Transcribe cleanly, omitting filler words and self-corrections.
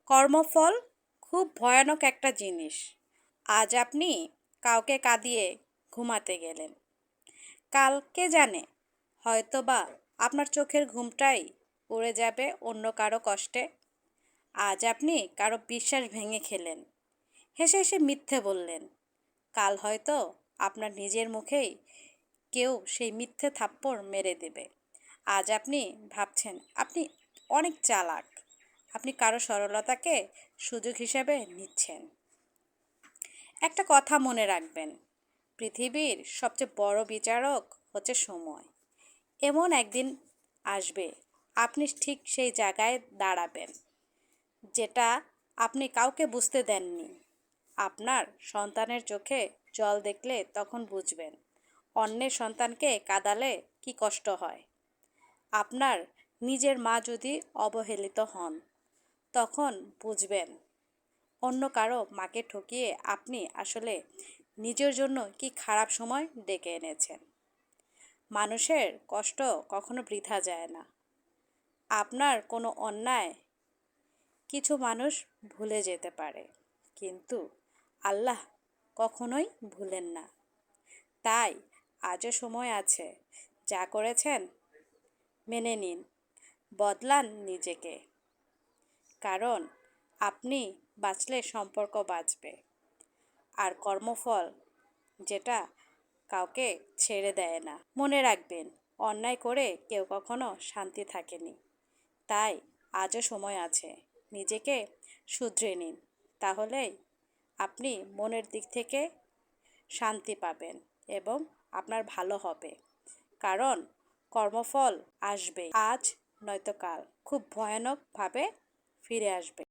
কর্মফল খুব ভয়ানক একটা জিনিস। আজ আপনি কাউকে কাঁদিয়ে ঘুমাতে গেলেন, কাল কে জানে হয়তোবা আপনার চোখের ঘুমটাই উড়ে যাবে অন্য কারো কষ্টে। আজ আপনি কারো বিশ্বাস ভেঙে খেলেন, হেসে হেসে মিথ্যে বললেন, কাল হয়তো আপনার নিজের মুখেই কেউ সেই মিথ্যে থাপ্পড় মেরে দেবে। আজ আপনি ভাবছেন আপনি অনেক চালাক, আপনি কারো সরলতাকে সুযোগ হিসেবে নিচ্ছেন। একটা কথা মনে রাখবেন, পৃথিবীর সবচেয়ে বড় বিচারক হচ্ছে সময়। এমন একদিন আসবে আপনি ঠিক সেই জায়গায় দাঁড়াবেন যেটা আপনি কাউকে বুঝতে দেননি। আপনার সন্তানের চোখে জল দেখলে তখন বুঝবেন অন্যের সন্তানকে কাঁদালে কি কষ্ট হয়। আপনার নিজের মা যদি অবহেলিত হন, তখন বুঝবেন অন্য কারো মাকে ঠকিয়ে আপনি আসলে নিজের জন্য কি খারাপ সময় ডেকে এনেছেন। মানুষের কষ্ট কখনো বৃথা যায় না। আপনার কোনো অন্যায় কিছু মানুষ ভুলে যেতে পারে, কিন্তু আল্লাহ কখনোই ভুলেন না। তাই আজও সময় আছে, যা করেছেন মেনে নিন, বদলান নিজেকে। কারণ আপনি বাঁচলে সম্পর্ক বাঁচবে, আর কর্মফল যেটা কাউকে ছেড়ে দেয় না। মনে রাখবেন, অন্যায় করে কেউ কখনো শান্তি থাকেনি। তাই আজও সময় আছে, নিজেকে শুধরে নিন, তাহলেই আপনি মনের দিক থেকে শান্তি পাবেন এবং আপনার ভালো হবে। কারণ কর্মফল আসবে, আজ নয়তো কাল খুব ভয়ানকভাবে ফিরে আসবে।